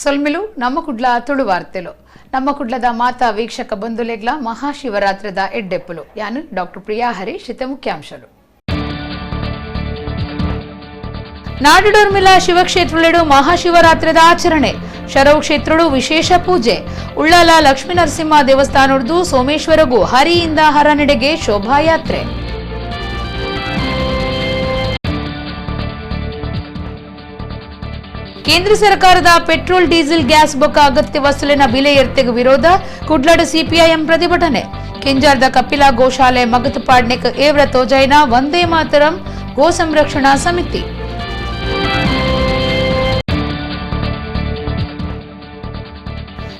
ಸೊಲ್ಮಿಲು ನಮ್ಮ ಕುಡ್ಲ ತುಳು ವಾರ್ತೆಲು ನಮ್ಮ ಕುಡ್ಲದ ಮಾತಾ ವೀಕ್ಷಕ ಬಂಧುಲೆಗ್ಲ ಮಹಾಶಿವರಾತ್ರಿದ ಎಡ್ಡೆಪ್ಪಲು ಯಾನು ಡಾಕ್ಟರ್ ಪ್ರಿಯಾ ಹರೀಶ್ ಇತ ಮುಖ್ಯಾಂಶಲು ನಾಡುಡೋರ್ಮಿಲ ಶಿವಕ್ಷೇತ್ರಗಳು ಮಹಾಶಿವರಾತ್ರಿದ ಆಚರಣೆ ಶರವು ಕ್ಷೇತ್ರಗಳು ವಿಶೇಷ ಪೂಜೆ ಉಳ್ಳಾಲ ಲಕ್ಷ್ಮೀ ನರಸಿಂಹ ದೇವಸ್ಥಾನದ್ದು ಸೋಮೇಶ್ವರಗೂ ಹರಿಯಿಂದ ಹರನೆಡೆಗೆ ಶೋಭಾಯಾತ್ರೆ ಕೇಂದ್ರ ಸರ್ಕಾರದ ಪೆಟ್ರೋಲ್ ಡೀಸೆಲ್ ಗ್ಯಾಸ್ ಬೊಕ್ಕ ಅಗತ್ಯ ವಸ್ತುಲಿನ ಬೆಲೆ ಏರ್ತೆಗೆ ವಿರೋಧ ಕುಡ್ಲಡ್ ಸಿಪಿಐಎಂ ಪ್ರತಿಭಟನೆ ಕಿಂಜಾರ್ದ ಕಪಿಲಾ ಗೋಶಾಲೆ ಮಗತಪಾಡ್ನೆಕ್ ಏವ್ರ ತೋಜೈನ ವಂದೇ ಮಾತರಂ ಗೋ ಸಂರಕ್ಷಣಾ ಸಮಿತಿ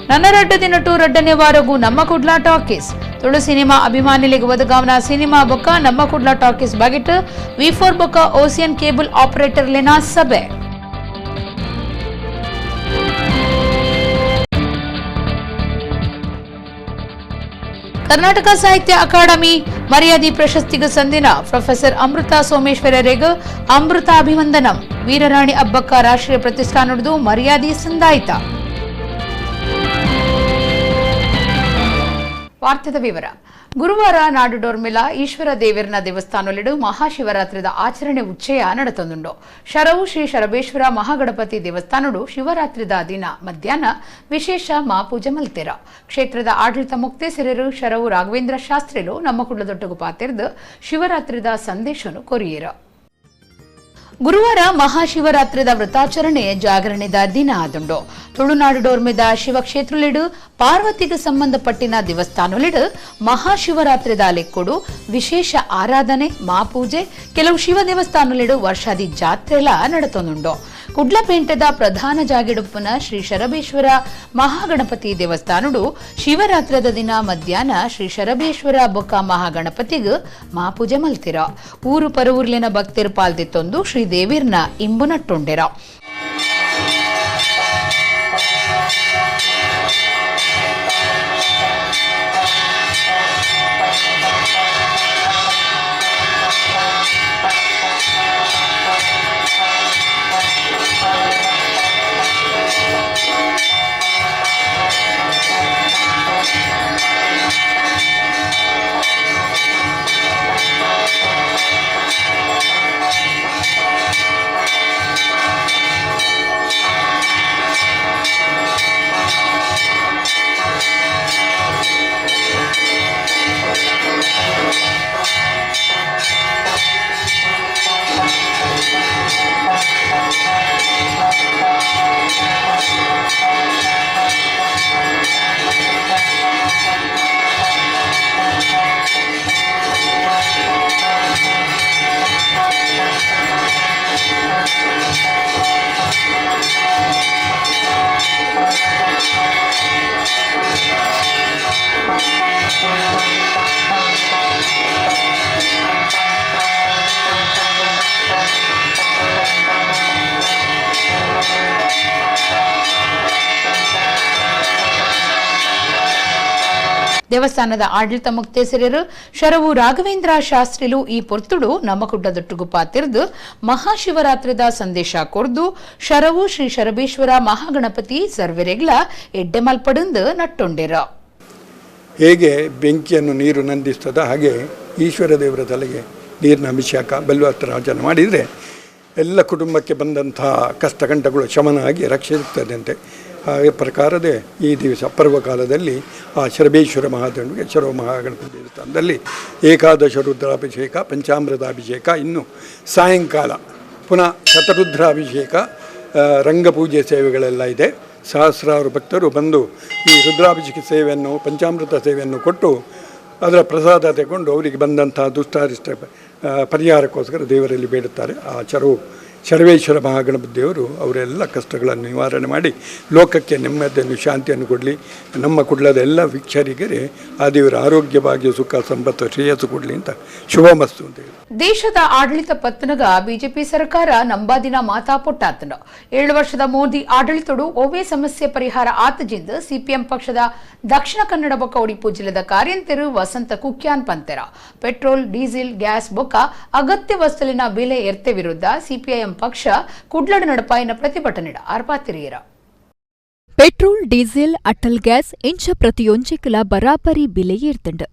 ನನ್ನ ರಡ್ಡದಿ ನಟು ರಡ್ಡನೇ ವಾರಗೂ ನಮ್ಮ ಕುಡ್ಲ ಟಾಕೀಸ್ ತುಳು ಸಿನಿಮಾ ಅಭಿಮಾನಿಗಳಿಗೆ ಒದಗಾವನ ಸಿನಿಮಾ ಬೊಕ್ಕ ನಮ್ಮ ಕುಡ್ಲ ಟಾಕೀಸ್ ಬಗೆಟ್ ವಿ4 ಬೊಕ್ಕ ಓಸಿಯನ್ ಕೇಬಲ್ ಆಪರೇಟರ್ ಲೆನ ಸಭೆ ಕರ್ನಾಟಕ ಸಾಹಿತ್ಯ ಅಕಾಡೆಮಿ ಮರ್ಯಾದಿ ಪ್ರಶಸ್ತಿಗೆ ಸಂದಿನ ಪ್ರೊಫೆಸರ್ ಅಮೃತ ಸೋಮೇಶ್ವರರಿಗೆ ಅಮೃತ ಅಭಿವಂದನಂ ವೀರರಾಣಿ ಅಬ್ಬಕ್ಕ ರಾಷ್ಟ್ರೀಯ ಪ್ರತಿಷ್ಠಾನದ್ದು ಮರ್ಯಾದಿ ಸಂದಾಯಿತ. ವಾರ್ತೆದ ವಿವರ ಗುರುವಾರ ನಾಡುಡೋರ್ಮಿಲ ಈಶ್ವರ ದೇವರನ ದೇವಸ್ಥಾನದಲ್ಲಿಡು ಮಹಾಶಿವರಾತ್ರಿದ ಆಚರಣೆ ಉಚ್ಚಯ ನಡೆತೊಂದುಂಡು ಶರವು ಶ್ರೀ ಶರಬೇಶ್ವರ ಮಹಾಗಣಪತಿ ದೇವಸ್ಥಾನಡು ಶಿವರಾತ್ರಿದ ದಿನ ಮಧ್ಯಾಹ್ನ ವಿಶೇಷ ಮಹಾಪೂಜೆ ಮಲ್ತೆರ ಕ್ಷೇತ್ರದ ಆಡಳಿತ ಮುಕ್ತೇಸರರು ಶರವು ರಾಘವೇಂದ್ರ ಶಾಸ್ತ್ರಿಲು ನಮ್ಮ ಕುಡ್ಲದೊಟ್ಟುಗು ಪಾತೆರ್ದು ಶಿವರಾತ್ರಿದ ಸಂದೇಶನು ಕೊರಿಯೇರ ಗುರುವಾರ ಮಹಾಶಿವರಾತ್ರಿದ ವ್ರತಾಚರಣೆ ಜಾಗರಣೆದ ದಿನ ಆದುಂಡು ತುಳುನಾಡು ಡೋರ್ಮಿದ ಶಿವಕ್ಷೇತ್ರಲಿಡು ಪಾರ್ವತಿಗೆ ಸಂಬಂಧಪಟ್ಟಿನ ದೇವಸ್ಥಾನಲಿಡು ಮಹಾಶಿವರಾತ್ರಿದ ಲೆಕ್ಕೊಡು ವಿಶೇಷ ಆರಾಧನೆ ಮಾಪೂಜೆ ಕೆಲವು ಶಿವ ದೇವಸ್ಥಾನಲಿಡು ವರ್ಷಾದಿ ಜಾತ್ರೆಲ ನಡೆತೊಂದುಂಡು ಕುಡ್ಲಪೇಂಟದ ಪ್ರಧಾನ ಜಾಗಿಡುಪ್ಪನ ಶ್ರೀ ಶರಬೇಶ್ವರ ಮಹಾಗಣಪತಿ ದೇವಸ್ಥಾನಡು ಶಿವರಾತ್ರಿದ ದಿನ ಮಧ್ಯಾಹ್ನ ಶ್ರೀ ಶರಬೇಶ್ವರ ಬೊಕ್ಕ ಮಹಾಗಣಪತಿಗೆ ಮಹಾಪೂಜೆ ಮಲ್ತಿರ ಊರು ಪರವೂರ್ಲಿನ ಭಕ್ತರು ಪಾಲ್ದಿತ್ತೊಂದು ಶ್ರೀ ದೇವಿರ್ನ ಇಂಬು ನಟ್ಟುಂಡೆರ ದೇವಸ್ಥಾನದ ಆಡಳಿತ ಮುಕ್ತೇಸರರು ಶರವು ರಾಘವೇಂದ್ರ ಶಾಸ್ತ್ರಿಲು ಈ ಪೊರ್ತುಡು ನಮ್ಮ ಕುಡ್ಲದೊಟ್ಟುಗು ಪಾತಿರ್ದು ಮಹಾಶಿವರಾತ್ರಿದ ಸಂದೇಶ ಕೊರ್ದು ಶರವು ಶ್ರೀ ಶರಬೇಶ್ವರ ಮಹಾಗಣಪತಿ ಸರ್ವೆರೆಗ್ಲ ಎಡ್ಡೆ ಮಲ್ಪಡುಂದು ನಟ್ಟೊಂಡೆರ ಹೇಗೆ ಬೆಂಕಿಯನ್ನು ನೀರು ನಂದಿಸ್ತದ ಹಾಗೆ ಈಶ್ವರ ದೇವರ ತಲೆಗೆ ನೀರಿನ ಅಭಿಷೇಕ ಬಲ್ವಾಸ್ತ್ರ ಮಾಡಿದರೆ ಎಲ್ಲ ಕುಟುಂಬಕ್ಕೆ ಬಂದಂತಹ ಕಷ್ಟಕಂಟಗಳು ಶಮನ ಆಗಿ ರಕ್ಷಿಸುತ್ತದಂತೆ ಹಾಗೆ ಪ್ರಕಾರದೇ ಈ ದಿವಸ ಪರ್ವಕಾಲದಲ್ಲಿ ಆ ಶರಬೇಶ್ವರ ಮಹಾದೇವನಿಗೆ ಶರವ ಮಹಾಗಣಪತಿ ದೇವಸ್ಥಾನದಲ್ಲಿ ಏಕಾದಶ ರುದ್ರಾಭಿಷೇಕ ಪಂಚಾಮೃತಾಭಿಷೇಕ ಇನ್ನು ಸಾಯಂಕಾಲ ಪುನಃ ಶತರುದ್ರಾಭಿಷೇಕ ರಂಗಪೂಜೆ ಸೇವೆಗಳೆಲ್ಲ ಇದೆ. ಸಹಸ್ರಾರು ಭಕ್ತರು ಬಂದು ಈ ರುದ್ರಾಭಿಷೇಕ ಸೇವೆಯನ್ನು ಪಂಚಾಮೃತ ಸೇವೆಯನ್ನು ಕೊಟ್ಟು ಅದರ ಪ್ರಸಾದ ತಗೊಂಡು ಅವರಿಗೆ ಬಂದಂಥ ದುಷ್ಟಾರಿಷ್ಟ ಪರಿಹಾರಕ್ಕೋಸ್ಕರ ದೇವರಲ್ಲಿ ಬೇಡುತ್ತಾರೆ. ಆ ಶರವೇಶ್ವರ ಮಹಾಗಣಪತಿ ದೇವರು ಅವರೆಲ್ಲ ಕಷ್ಟಗಳನ್ನು ನಿವಾರಣೆ ಮಾಡಿ ಲೋಕಕ್ಕೆ ನೆಮ್ಮದಿಯನ್ನು ಶಾಂತಿಯನ್ನು ಕೊಡಲಿ. ನಮ್ಮ ಕುಡ್ಲದ ಎಲ್ಲ ವೀಕ್ಷಕರಿಗೆ ಆ ದೇವರ ಆರೋಗ್ಯವಾಗಿ ಸುಖ ಸಂಪತ್ತು ಶ್ರೇಯಸ್ಸು ಕೊಡಲಿ ಅಂತ ಶುಭಮಸ್ತು ಅಂತ ಹೇಳಿ. ದೇಶದ ಆಡಳಿತ ಪತ್ತನಗ ಬಿಜೆಪಿ ಸರ್ಕಾರ ನಂಬಾದಿನ ಮಾತಾ ಪೊಟ್ಟಾತನ 7 ವರ್ಷದ ಮೋದಿ ಆಡಳಿತಡು ಓವೇ ಸಮಸ್ಯೆ ಪರಿಹಾರ ಆತಜಿಂದ ಸಿಪಿಎಂ ಪಕ್ಷದ ದಕ್ಷಿಣ ಕನ್ನಡ ಬೊಕ್ಕ ಉಡುಪಿ ಜಿಲ್ಲೆದ ಕಾರ್ಯಂತರು ವಸಂತ ಕುಕ್ಯಾನ್ ಪಂತೆರ ಪೆಟ್ರೋಲ್ ಡೀಸೆಲ್ ಗ್ಯಾಸ್ ಬೊಕ್ಕ ಅಗತ್ಯ ವಸ್ತುಲಿನ ಬೆಲೆ ಏರ್ತೆ ವಿರುದ್ಧ ಸಿಪಿಐಎಂ ಪಕ್ಷ ಕುಡ್ಲಡ್ ನಡಪಾಯಿನ ಪ್ರತಿಭಟನೆ ಆರ್ಪಾತಿರಿಯರ ಪೆಟ್ರೋಲ್ ಡೀಸೆಲ್ ಅಟಲ್ ಗ್ಯಾಸ್ ಇಂಚ ಪ್ರತಿಯೊಂಜೆಕಲ ಬರಾಬರಿ ಬೆಲೆ ಏರ್ತಂಡು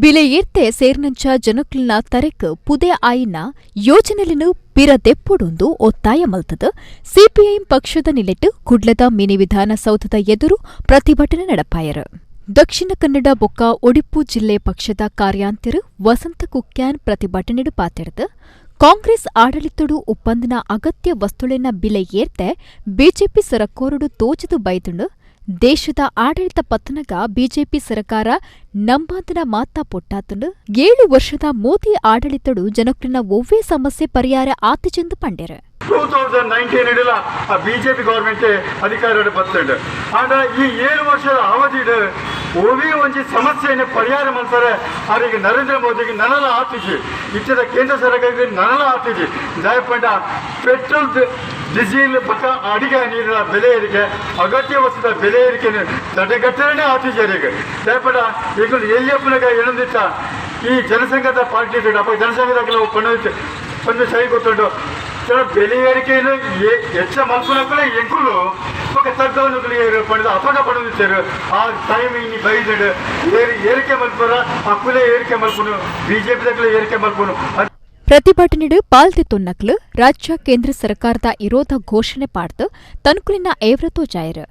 ಬಿಲೆ ಏರ್ತೆ ಸೇರ್ನಂಚ ಜನಕ್ಲನ ತರೆಕ್ ಪುದೆ ಆಯಿನ ಯೋಜನೆలను ಪಿರದೆಪ್ಪೊಡೊಂದು ಒತ್ತಾಯ ಮಲ್ತದ ಸಿಪಿಐಎಂ ಪಕ್ಷದ ನಿಲೆಟ್ಟು ಕುಡ್ಲದ ಮಿನಿ ವಿಧಾನಸೌಧದ ಎದುರು ಪ್ರತಿಭಟನೆ ನಡಪಾಯರು. ದಕ್ಷಿಣ ಕನ್ನಡ ಬೊಕ್ಕ ಉಡುಪು ಜಿಲ್ಲೆ ಪಕ್ಷದ ಕಾರ್ಯಾಂತರ ವಸಂತ ಕುಕ್ಯಾನ್ ಪ್ರತಿಭಟನೆಡು ಪಾತೆರ್ದು ಕಾಂಗ್ರೆಸ್ ಆಡಳಿತಡು ಒಪ್ಪಂದನ ಅಗತ್ಯ ವಸ್ತುಳಿನ ಬೆಲೆ ಏರ್ತೆ ಬಿಜೆಪಿ ಸರಕಾರಡು ತೋಚದು ಬೈದುಂಡು ದೇಶದ ಆಡಳಿತ ಪತನಗ ಬಿಜೆಪಿ ಸರಕಾರ ನಂಬಾದನ ಮಾತಾ ಪೊಟ್ಟಾತುಂಡು 7 ವರ್ಷದ ಮೋದಿ ಆಡಳಿತಡು ಜನಕ್ಲಿನ ಒವ್ವೇ ಸಮಸ್ಯೆ ಪರಿಹಾರ ಆತಿಚೆಂದು ಪಂಡೆರು. 2019 ಬಿಜೆಪಿ ಗವರ್ಮೆಂಟ್ ಅಧಿಕಾರ ಬರ್ತಂಡು ಆಂಡ ಈ 7 ವರ್ಷದ ಅವಧಿಡು ಒವ್ವೇ ಒಂಜಿ ಸಮಸ್ಯೆಯನ್ನು ಪರಿಹಾರ ಮಾಡ್ತಾರೆ. ಅವರಿಗೆ ನರೇಂದ್ರ ಮೋದಿಗೆ ನನಲ ಆತಿಜಿ ಇಚ್ಚದ ಕೇಂದ್ರ ಸರ್ಕಾರಕ್ಕೆ ನನಲ ಆತಿಜಿ ದಯಪಂಡ ಪೆಟ್ರೋಲ್ ಡೀಸೆಲ್ ಪಕ್ಕ ಅಡಿಗೆ ನೀರಿನ ಬೆಲೆ ಏರಿಕೆ ಅಗತ್ಯ ವಸ್ತುದ ಬೆಲೆ ಏರಿಕೆ ತಡೆಗಟ್ಟಲೇ ಆತಿಜರಿಗೆ ದಯಪಡ ಈಗ ಎಲ್ಲಿಯಪ್ಪನಾಗ ಏನಂದಿತ್ತ ಈ ಜನಸಂಘದ ಪಾರ್ಟಿ ಅಪ್ಪ ಜನಸಂಘದ ಕೆಲವು ಪಂದು ಸರಿ ಗೊತ್ತುಂಟು ಬೆಲೆ ಏರಿಕೆಯನ್ನು ಹೆಚ್ಚ ಮಲ್ಪುನಕ್ಕೂ ಎಂಕುಲು ఒక తగ్గవనుకులు పడదు అప్పగా పడదు ఆ టైమింగ్ బయలుదేడు ఏరికే మలుపురా అప్పులే ఏరికే మలుపును ಬಿಜೆಪಿ దగ్గర ಏರಿಕೆ ಮಲ್ಪುನು. ಪ್ರತಿಭಟನೆಡು ಪಾಲ್ದಿತ್ತೊನ್ನಕ್ಲು ರಾಜ್ಯ ಕೇಂದ್ರ ಸರ್ಕಾರದ ವಿರೋಧ ಘೋಷಣೆ ಪಾಡ್ದು ತನುಕುಲಿನ ಏವ್ರತೋ ಜಾಯರು.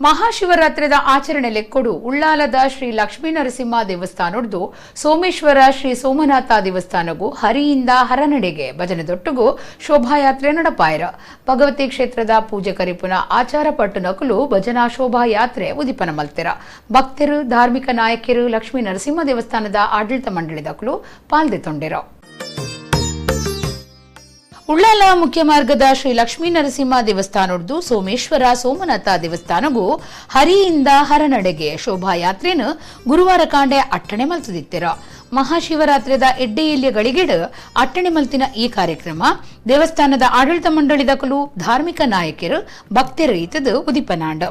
ಮಹಾಶಿವರಾತ್ರಿದ ಆಚರಣೆ ಲೆಕ್ಕೊಡು ಉಳ್ಳಾಲದ ಶ್ರೀ ಲಕ್ಷ್ಮೀ ನರಸಿಂಹ ದೇವಸ್ಥಾನದ್ದು ಸೋಮೇಶ್ವರ ಶ್ರೀ ಸೋಮನಾಥ ದೇವಸ್ಥಾನಗೂ ಹರಿಯಿಂದ ಹರನಡೆಗೆ ಭಜನೆದೊಟ್ಟುಗೂ ಶೋಭಾಯಾತ್ರೆ ನಡಪಾಯರ. ಭಗವತಿ ಕ್ಷೇತ್ರದ ಪೂಜೆ ಕರಿಪುನ ಆಚಾರ ಪಟ್ಟು ನಕಲು ಭಜನಾ ಶೋಭಾಯಾತ್ರೆ ಉದಿಪನ ಮಲ್ತಿರ. ಭಕ್ತರು ಧಾರ್ಮಿಕ ನಾಯಕರು ಲಕ್ಷ್ಮೀ ನರಸಿಂಹ ದೇವಸ್ಥಾನದ ಆಡಳಿತ ಮಂಡಳಿದಕಲು ಪಾಲ್ದೆತೊಂಡಿರ. ಉಳ್ಳಾಲ ಮುಖ್ಯ ಮಾರ್ಗದ ಶ್ರೀ ಲಕ್ಷ್ಮೀ ನರಸಿಂಹ ದೇವಸ್ಥಾನದ್ದು ಸೋಮೇಶ್ವರ ಸೋಮನಾಥ ದೇವಸ್ಥಾನಗೂ ಹರಿಯಿಂದ ಹರನಡೆಗೆ ಶೋಭಾಯಾತ್ರೆನು ಗುರುವಾರ ಕಾಂಡೆ ಅಟ್ಟಣೆ ಮಲ್ತದಿತ್ತಿರ. ಮಹಾಶಿವರಾತ್ರಿದ ಎಡ್ಡೆಯಲ್ಲಿಯ ಗಳಿಗೆಡು ಅಟ್ಟಣೆ ಮಲ್ತಿನ ಈ ಕಾರ್ಯಕ್ರಮ ದೇವಸ್ಥಾನದ ಆಡಳಿತ ಮಂಡಳಿದಕಲು ಧಾರ್ಮಿಕ ನಾಯಕರು ಭಕ್ತರ ಈತದು ಉದಿಪನಾಂಡ.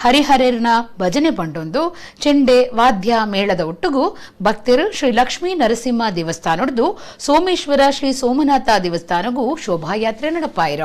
ಹರಿಹರೇರ್ನ ಭಜನೆ ಬಂಡೊಂದು ಚೆಂಡೆ ವಾದ್ಯ ಮೇಳದ ಒಟ್ಟುಗೂ ಭಕ್ತರು ಶ್ರೀ ಲಕ್ಷ್ಮೀ ನರಸಿಂಹ ದೇವಸ್ಥಾನದ್ದು ಸೋಮೇಶ್ವರ ಶ್ರೀ ಸೋಮನಾಥ ದೇವಸ್ಥಾನಗೂ ಶೋಭಾಯಾತ್ರೆ ನಡಪಾಯಿರ.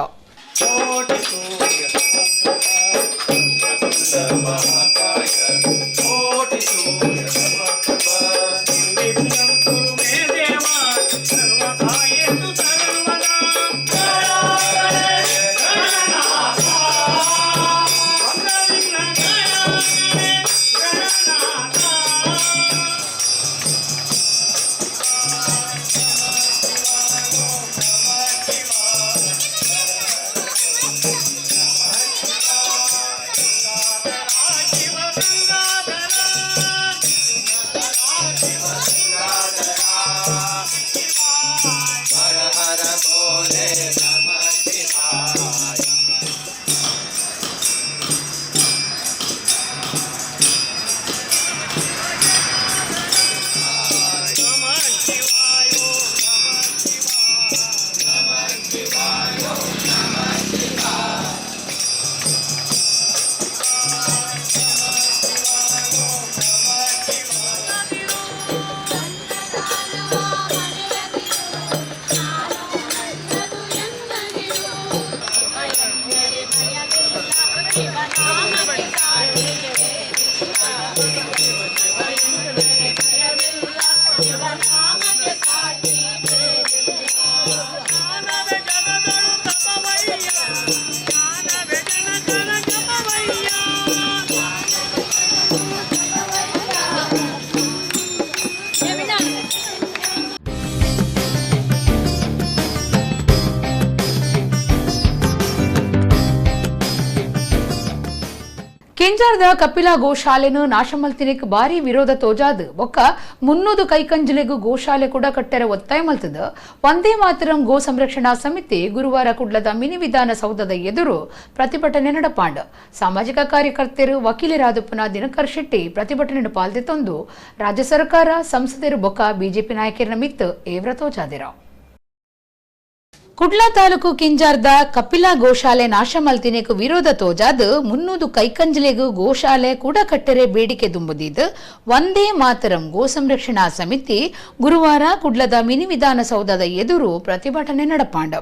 ಕೆಂಜಾರದ ಕಪಿಲಾ ಗೋಶಾಲೆನು ನಾಶಮಲ್ತಿನಿಕ್ ಭಾರಿ ವಿರೋಧ ತೋಜಾದ್ ಬೊಕ್ಕ 300 ಕೈಕಂಜಲೆಗೂ ಗೋಶಾಲೆ ಕೂಡ ಕಟ್ಟೆರ ಒತ್ತಾಯ ಮಲ್ತದ. ವಂದೇ ಮಾತರಂ ಗೋ ಸಂರಕ್ಷಣಾ ಸಮಿತಿ ಗುರುವಾರ ಕುಡ್ಲದ ಮಿನಿ ವಿಧಾನಸೌಧದ ಎದುರು ಪ್ರತಿಭಟನೆ ನಡಪಾಂಡ. ಸಾಮಾಜಿಕ ಕಾರ್ಯಕರ್ತರು ವಕೀಲರಾದ ಪುನಃ ದಿನಕರ್ ಶೆಟ್ಟಿ ಪ್ರತಿಭಟನೆ ಪಾಲ್ದೆತೊಂದು ರಾಜ್ಯ ಸರ್ಕಾರ ಸಂಸದರು ಬೊಕ್ಕ ಬಿಜೆಪಿ ನಾಯಕರ ಮಿತ್ ಏವ್ರ ತೋಜಾದಿರ. ಕುಡ್ಲ ತಾಲೂಕು ಕಿಂಜಾರ್ದ ಕಪಿಲಾ ಗೋಶಾಲೆ ನಾಶ ಮಲ್ತಿನೆಕು ವಿರೋಧ ತೋಜಾದ್ ಮುನ್ನೂದು ಕೈಕಂಜಲೆಗು ಗೋಶಾಲೆ ಕೂಡ ಕಟ್ಟರೆ ಬೇಡಿಕೆ ತುಂಬುದಿದ್ದು ಒಂದೇ ಮಾತರಂ ಗೋ ಸಂರಕ್ಷಣಾ ಸಮಿತಿ ಗುರುವಾರ ಕುಡ್ಲದ ಮಿನಿ ವಿಧಾನಸೌಧದ ಎದುರು ಪ್ರತಿಭಟನೆ ನಡಪಾಂಡ.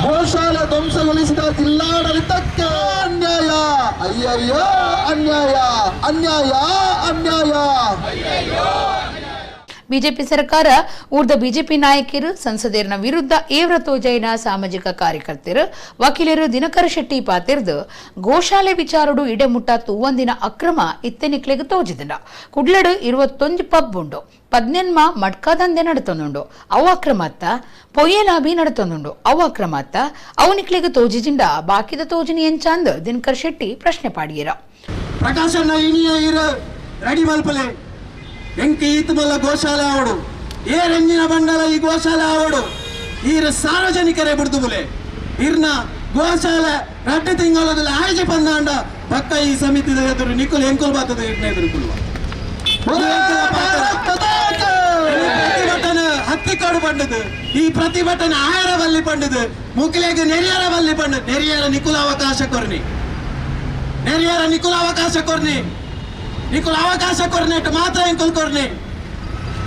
ಗೋಶಾಲೆ ಧ್ವಂಸಗೊಳಿಸಿದ ಜಿಲ್ಲಾಡಳಿತಕ್ಕೆ ಅನ್ಯಾಯ, ಅಯ್ಯಯ್ಯೋ ಅನ್ಯಾಯ, ಅನ್ಯಾಯ, ಅನ್ಯಾಯ. ಬಿಜೆಪಿ ಸರ್ಕಾರ ಊರ್ದ ಬಿಜೆಪಿ ನಾಯಕರು ಸಂಸದರ ವಿರುದ್ಧ ಏವ್ರ ತೋಜೈನ ಸಾಮಾಜಿಕ ಕಾರ್ಯಕರ್ತರು ವಕೀಲರು ದಿನಕರ ಶೆಟ್ಟಿ ಪಾತಿರ್ದು ಗೋಶಾಲೆ ವಿಚಾರಡು ಇಡೆಮುಟ್ಟ ತೂವಂದಿನ ಅಕ್ರಮ ಇತ್ತೆನಿಕ್ಲೆಗೆ ತೋಜಿದ ಕುಡ್ಲಡು 21 ಪಬ್ ಉಂಡು 18 ಮಡ್ಕದಂದೆ ನಡತೊಂದುಂಡು ಅವು ಅಕ್ರಮತ್ತ ಪೊಯ್ಯಲಾಭಿ ನಡತೊಂದುಂಡು ಅವು ಅಕ್ರಮತ್ತ ಅವನಿಕ್ಲೆಗೆ ತೋಜಿಜಿಂಡ ಬಾಕಿದ ತೋಜಿನಿ ಎಂಚಾಂದ್ ದಿನಕರ್ ಶೆಟ್ಟಿ ಪ್ರಶ್ನೆ ಪಾಡಿಯರ. ಪ್ರಕಾಶಣ್ಣ ಇನಿಯ ರೆಡಿ ಮಲ್ಪಲೆ ಎಂಕಿ ಈತಮಲ್ಲ ಗೋಶಾಲೆ ಆವಡು ಏ ರಂಜಿನ ಬಂಡಲ ಈ ಗೋಶಾಲೆ ಆವಡು ಈರ ಸಾರ್ವಜನಿಕರೇ ಬಿಡ್ದು ಬುಲೆ ಇರ್ನ ಗೋಶಾಲೆ 2 ತಿಂಗಳದಲ್ಲಿ ಆಯ್ಕೆ ಬಂದಾಂಡ ಪಕ್ಕ ಈ ಸಮಿತಿ ಎದುರು ನಿಕ್ಕುಲು ಎಂಕುಲ್ ಬಾತದ ಎದುರು ಪ್ರತಿಭಟನೆ ಹತ್ತಿಕಾಡು ಪಂಡದು ಈ ಪ್ರತಿಭಟನೆ ಆಯರ ಬಲ್ಲಿ ಪಂಡದು ಮುಕ್ಲಿಗೆ ನೆರಿಯರ ಬಲ್ಲಿ ಪಂಡದು ನೆರಿಯರ ನಿಕುಲ ಅವಕಾಶ ಕೊರ್ನಿ ನೆರಿಯರ ನಿಕುಲ ಅವಕಾಶ ಕೊರ್ನಿ ನಿಕುಲ ಅವಕಾಶ ಕೊರ್ನೆಟ್ ಮಾತ್ರ ಎಂಕುಲ್ ಕೊರ್ನಿ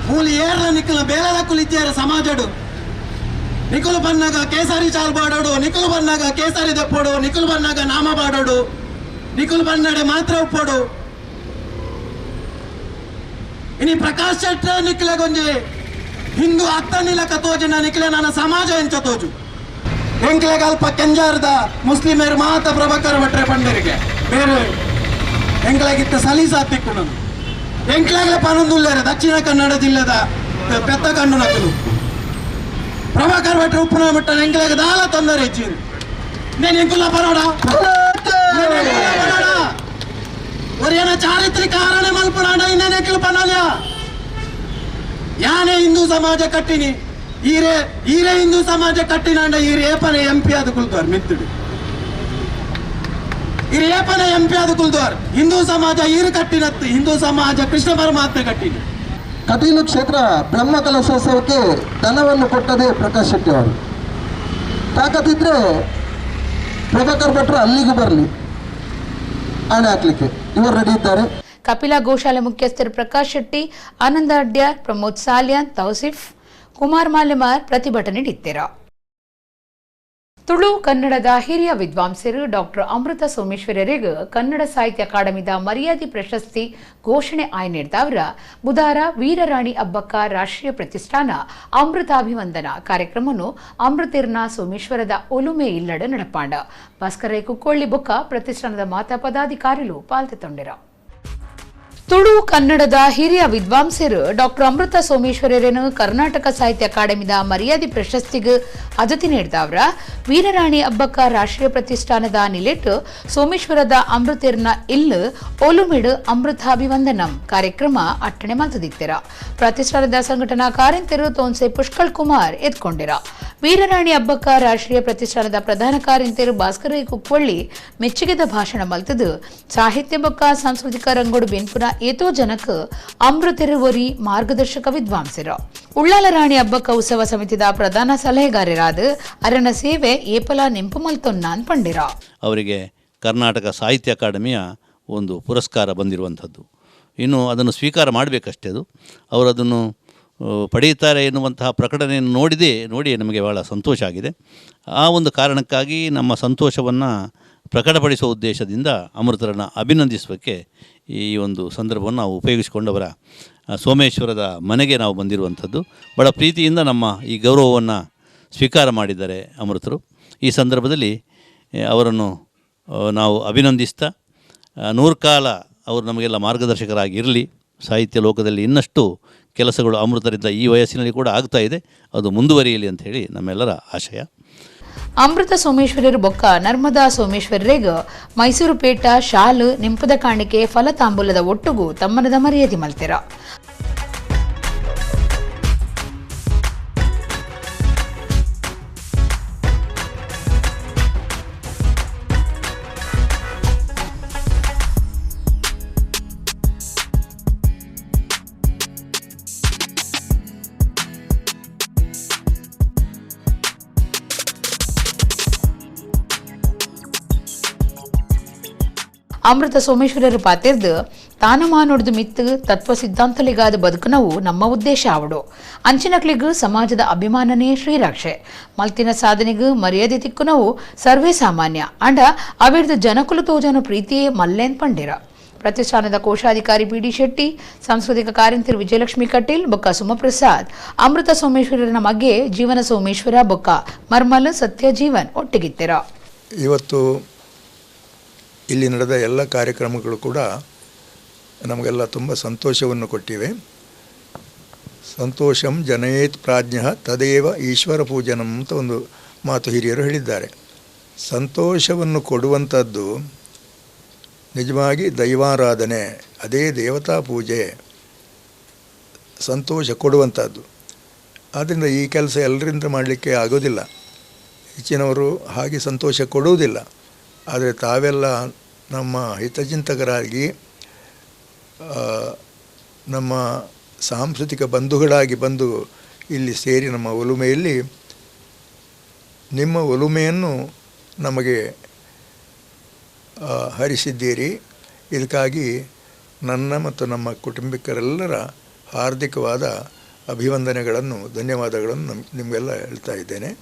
ಮೂಲಿ ಏರ್ಲ ನಿಕುಲ ಬೇಲದ ಕುಲಿತಿಯರ ಸಮಾಜಡು ನಿಕುಲು ಬನ್ನಾಗ ಕೇಸರಿ ಚಾಲ್ ಬಾಡೋಡು ನಿಕುಲು ಬನ್ನಾಗ ಕೇಸರಿ ದಪ್ಪೋಡು ನಿಕುಲು ಬನ್ನಾಗ ನಾಮ ಬಾಡೋಡು ನಿಕುಲು ಬನ್ನಡೆ ಮಾತ್ರ ಉಪ್ಪೋಡು ಇನಿ ಪ್ರಕಾಶ್ ಶೆಟ್ಟ ನಿಕ್ಲೆ ಗೊಂಜೆ ಹಿಂದೂ ಅತ್ತನಿಲಕ ತೋಜಿನ ನಿಕ್ಲೆ ನನ್ನ ಸಮಾಜ ಎಂಚ ತೋಜು ಎಂಕ್ಲೆಗೆ ಅಲ್ಪ ಕೆಂಜಾರ್ದ ಮುಸ್ಲಿಮರು ಮಾತ ಪ್ರಭಾಕರ ಭಟ್ರೆ ಪಂಡರಿಗೆ ಬೇರೆ ಎಂಕ್ಲೆಗಿತ್ತ ಸಲೀಸಾತಿಕ್ಕು ನಾನು ಎಂಕ್ಲೆಗ್ಲೆ ಪನೊಂದುಲ್ಲೇರೆ ದಕ್ಷಿಣ ಕನ್ನಡ ಜಿಲ್ಲೆದ ಪೆತ್ತ ಕಂಡು ನಕಲು ಪ್ರಭಾಕರ ಭಟ್ರೆ ಉಪ್ಪುನ ಮಟ್ಟ ಎಂಕ್ಲೆಗೆ ದಾಲ ತೊಂದರೆ ಹೆಚ್ಚಿರು నేను ಎಂಕುಲ ಪರೋಡ ಒರಿಯನ ಚಾರಿತ್ರಿಕ ಆರಣೆ ಮಲ್ಪನಾಡ ಇನ್ನೇನೆ ಎಂಕುಲ ಪನಾಲ್ಯ ಯಾನೇ ಹಿಂದೂ ಸಮಾಜ ಕಟ್ಟಿನಿ ಈರೆ ಹಿಂದೂ ಸಮಾಜ ಕಟ್ಟಿನಾಂಡ ಈರು ಏಪನೆ ಎಂಪಿ ಆದ ಕುಲ್ದೋರ್ ಮಿತ್ತುಡು ಈರು ಏಪನೆ ಎಂಪಿ ಆದ ಕುಲ್ದೋರ್ ಹಿಂದೂ ಸಮಾಜ ಈರು ಕಟ್ಟಿನತ್ತು ಹಿಂದೂ ಸಮಾಜ ಕೃಷ್ಣ ಪರಮಾತ್ಮೆ ಕಟ್ಟಿನಿ. ಕಟೀಲು ಕ್ಷೇತ್ರ ಬ್ರಹ್ಮ ಕಲಶೋತ್ಸವಕ್ಕೆ ಧನವನ್ನು ಕೊಟ್ಟದೇ ಪ್ರಕಾಶ್ ಶೆಟ್ಟಿ ಅವರು. ತಾಕತ್ತಿದ್ರೆ ಪ್ರಭಾಕರ್ ಭಟ್ರು ಅಲ್ಲಿಗೂ ಬರಲಿ ಆಣೆ ಹಾಕ್ಲಿಕ್ಕೆ ಇವರು ರೆಡಿ ಇದ್ದಾರೆ. ಕಪಿಲಾ ಗೋಶಾಲೆ ಮುಖ್ಯಸ್ಥರು ಪ್ರಕಾಶ್ ಶೆಟ್ಟಿ, ಆನಂದ ಅಡ್ಯಾರ್, ಪ್ರಮೋದ್ ಸಾಲ್ಯಾನ್, ತೌಸಿಫ್, ಕುಮಾರ್ ಮಾಲೆಮಾರ್ ಪ್ರತಿಭಟನೆ ನೀಡಿದ್ದಾರೆ. ತುಳು ಕನ್ನಡದ ಹಿರಿಯ ವಿದ್ವಾಂಸರು ಡಾಕ್ಟರ್ ಅಮೃತ ಸೋಮೇಶ್ವರರಿಗೆ ಕನ್ನಡ ಸಾಹಿತ್ಯ ಅಕಾಡೆಮಿದ ಮರ್ಯಾದೆ ಪ್ರಶಸ್ತಿ ಘೋಷಣೆ ಆಯ್ನೆಡ್ದವರ ಬುಧವಾರ ವೀರರಾಣಿ ಅಬ್ಬಕ್ಕ ರಾಷ್ಟ್ರೀಯ ಪ್ರತಿಷ್ಠಾನ ಅಮೃತಾಭಿವಂದನ ಕಾರ್ಯಕ್ರಮವನ್ನು ಅಮೃತಿರ್ನ ಸೋಮೇಶ್ವರದ ಒಲುಮೆ ಇಲ್ಲಡ ನಡಪಾಂಡ ಭಾಸ್ಕರ ಕುಕ್ಕೊಳ್ಳಿ ಬೊಕ್ಕ ಪ್ರತಿಷ್ಠಾನದ ಮಾತಾ ಪದಾಧಿಕಾರಿಗಳು ಪಾಲ್ಗೊಂಡಿರ. ತುಳು ಕನ್ನಡದ ಹಿರಿಯ ವಿದ್ವಾಂಸರು ಡಾಕ್ಟರ್ ಅಮೃತ ಸೋಮೇಶ್ವರರನ್ನು ಕರ್ನಾಟಕ ಸಾಹಿತ್ಯ ಅಕಾಡೆಮಿದ ಮರ್ಯಾದೆ ಪ್ರಶಸ್ತಿಗೆ ಆದ್ಯತೆ ನೀಡಿದವರ ವೀರರಾಣಿ ಅಬ್ಬಕ್ಕ ರಾಷ್ಟ್ರೀಯ ಪ್ರತಿಷ್ಠಾನದ ನಿಲೆಟ್ ಸೋಮೇಶ್ವರದ ಅಮೃತಿರ್ನ ಇಲ್ಲು ಒಲುಮಿಡು ಅಮೃತಾಭಿವಂದನಂ ಕಾರ್ಯಕ್ರಮ ಅಟ್ಟಣೆ ಮಾತುದಿತ್ತಿರ. ಪ್ರತಿಷ್ಠಾನದ ಸಂಘಟನಾ ಕಾರ್ಯಂತರು ತೋನ್ಸೆ ಪುಷ್ಕಳ್ ಕುಮಾರ್ ಎದ್ಕೊಂಡಿರ. ವೀರರಾಣಿ ಅಬ್ಬಕ್ಕ ರಾಷ್ಟ್ರೀಯ ಪ್ರತಿಷ್ಠಾನದ ಪ್ರಧಾನ ಕಾರ್ಯಂತರು ಭಾಸ್ಕರ ಕುಕ್ಕೊಳ್ಳಿ ಮೆಚ್ಚುಗೆದ ಭಾಷಣ ಮಲ್ತದು ಸಾಹಿತ್ಯ ಬೊಕ್ಕ ಸಾಂಸ್ಕೃತಿಕ ರಂಗೋಡು ಬೆನ್ಪುನ ಏತೋ ಜನಕ ಅಮೃತಿರುವರಿ ಮಾರ್ಗದರ್ಶಕ ವಿದ್ವಾಂಸರು. ಉಳ್ಳಾಲ ರಾಣಿ ಹಬ್ಬಕ್ಕ ಉತ್ಸವ ಸಮಿತಿದ ಪ್ರಧಾನ ಸಲಹೆಗಾರರಾದ ಅರಣ ಸೇವೆ ಏಪಲ ನೆಂಪು ಮಲ್ತೊನ್ನಾನ್ ಪಂಡಿರ. ಅವರಿಗೆ ಕರ್ನಾಟಕ ಸಾಹಿತ್ಯ ಅಕಾಡೆಮಿಯ ಒಂದು ಪುರಸ್ಕಾರ ಬಂದಿರುವಂಥದ್ದು. ಇನ್ನು ಅದನ್ನು ಸ್ವೀಕಾರ ಮಾಡಬೇಕಷ್ಟೇ. ಅವರು ಅದನ್ನು ಪಡೆಯುತ್ತಾರೆ ಎನ್ನುವಂತಹ ಪ್ರಕಟಣೆಯನ್ನು ನೋಡಿ ನಮಗೆ ಭಾಳ ಸಂತೋಷ ಆಗಿದೆ. ಆ ಒಂದು ಕಾರಣಕ್ಕಾಗಿ ನಮ್ಮ ಸಂತೋಷವನ್ನು ಪ್ರಕಟಪಡಿಸುವ ಉದ್ದೇಶದಿಂದ ಅಮೃತರನ್ನು ಅಭಿನಂದಿಸೋಕ್ಕೆ ಈ ಒಂದು ಸಂದರ್ಭವನ್ನು ನಾವು ಉಪಯೋಗಿಸಿಕೊಂಡವರ ಸೋಮೇಶ್ವರದ ಮನೆಗೆ ನಾವು ಬಂದಿರುವಂಥದ್ದು. ಭಾಳ ಪ್ರೀತಿಯಿಂದ ನಮ್ಮ ಈ ಗೌರವವನ್ನು ಸ್ವೀಕಾರ ಮಾಡಿದ್ದಾರೆ ಅಮೃತರು. ಈ ಸಂದರ್ಭದಲ್ಲಿ ಅವರನ್ನು ನಾವು ಅಭಿನಂದಿಸ್ತಾ 100 ಕಾಲ ಅವರು ನಮಗೆಲ್ಲ ಮಾರ್ಗದರ್ಶಕರಾಗಿ ಇರಲಿ. ಸಾಹಿತ್ಯ ಲೋಕದಲ್ಲಿ ಇನ್ನಷ್ಟು ಕೆಲಸಗಳು ಅಮೃತರಿಂದ ಈ ವಯಸ್ಸಿನಲ್ಲಿ ಕೂಡ ಆಗ್ತಾ ಇದೆ, ಅದು ಮುಂದುವರಿಯಲಿ ಅಂತ ಹೇಳಿ ನಮ್ಮೆಲ್ಲರ ಆಶಯ. ಅಮೃತ ಸೋಮೇಶ್ವರರು ಬೊಕ್ಕ ನರ್ಮದಾ ಸೋಮೇಶ್ವರರಿಗೆ ಮೈಸೂರು ಪೇಟ ಶಾಲು ನಿಂಪದ ಕಾಣಿಕೆ ಫಲತಾಂಬೂಲದ ಒಟ್ಟುಗೂ ತಮ್ಮನದ ಮರ್ಯಾದೆ ಮಲ್ತಿರ. ಅಮೃತ ಸೋಮೇಶ್ವರರು ಪಾತಿರ್ದು ತಾನಮಾನೊಡ್ದು ಮಿತ್ತು ತತ್ವ ಸಿದ್ಧಾಂತಲಿಗಾದ ಬದುಕುನವು ನಮ್ಮ ಉದ್ದೇಶ ಆವಡು. ಅಂಚಿನಕ್ಲಿಗೂ ಸಮಾಜದ ಅಭಿಮಾನನೇ ಶ್ರೀರಾಕ್ಷೆ. ಮಲ್ತಿನ ಸಾಧನೆಗೂ ಮರ್ಯಾದೆ ತಿಕ್ಕುನವು ಸರ್ವೇ ಸಾಮಾನ್ಯ ಅಂಡ ಅವಿಡ್ದು ಜನಕುಲು ತೋಜನ ಪ್ರೀತಿಯೇ ಮಲ್ಲೇನ್ ಪಂಡಿರ. ಪ್ರತಿಷ್ಠಾನದ ಕೋಶಾಧಿಕಾರಿ ಪಿ ಡಿ ಶೆಟ್ಟಿ, ಸಾಂಸ್ಕೃತಿಕ ಕಾರ್ಯಂತರಿ ವಿಜಯಲಕ್ಷ್ಮಿ ಕಟೀಲ್ ಬೊಕ್ಕ ಸುಮಪ್ರಸಾದ್, ಅಮೃತ ಸೋಮೇಶ್ವರನ ಮಗೆ ಜೀವನ ಸೋಮೇಶ್ವರ ಬೊಕ್ಕ ಮರ್ಮಲ್ ಸತ್ಯ ಜೀವನ್ ಒಟ್ಟಿಗಿತ್ತಿರ. ಇವತ್ತು ಇಲ್ಲಿ ನಡೆದ ಎಲ್ಲ ಕಾರ್ಯಕ್ರಮಗಳು ಕೂಡ ನಮಗೆಲ್ಲ ತುಂಬ ಸಂತೋಷವನ್ನು ಕೊಟ್ಟಿವೆ. ಸಂತೋಷಂ ಜನಯೇತ್ ಪ್ರಾಜ್ಞ ತದೇವ ಈಶ್ವರ ಪೂಜನಂ ಅಂತ ಒಂದು ಮಾತು ಹಿರಿಯರು ಹೇಳಿದ್ದಾರೆ. ಸಂತೋಷವನ್ನು ಕೊಡುವಂಥದ್ದು ನಿಜವಾಗಿ ದೈವಾರಾಧನೆ, ಅದೇ ದೇವತಾ ಪೂಜೆ ಸಂತೋಷ ಕೊಡುವಂಥದ್ದು. ಆದ್ದರಿಂದ ಈ ಕೆಲಸ ಎಲ್ಲರಿಂದ ಮಾಡಲಿಕ್ಕೆ ಆಗೋದಿಲ್ಲ. ಹೆಚ್ಚಿನವರು ಹಾಗೆ ಸಂತೋಷ ಕೊಡುವುದಿಲ್ಲ. ಆದರೆ ತಾವೆಲ್ಲ ನಮ್ಮ ಹಿತಚಿಂತಕರಾಗಿ ನಮ್ಮ ಸಾಂಸ್ಕೃತಿಕ ಬಂಧುಗಳಾಗಿ ಬಂದು ಇಲ್ಲಿ ಸೇರಿ ನಮ್ಮ ಒಲುಮೆಯಲ್ಲಿ ನಿಮ್ಮ ಒಲುಮೆಯನ್ನು ನಮಗೆ ಹರಿಸಿದ್ದೀರಿ. ಇದಕ್ಕಾಗಿ ನನ್ನ ಮತ್ತು ನಮ್ಮ ಕುಟುಂಬಿಕರೆಲ್ಲರ ಹಾರ್ದಿಕವಾದ ಅಭಿವಂದನೆಗಳನ್ನು, ಧನ್ಯವಾದಗಳನ್ನು ನಿಮಗೆಲ್ಲ ಹೇಳ್ತಾ ಇದ್ದೇನೆ.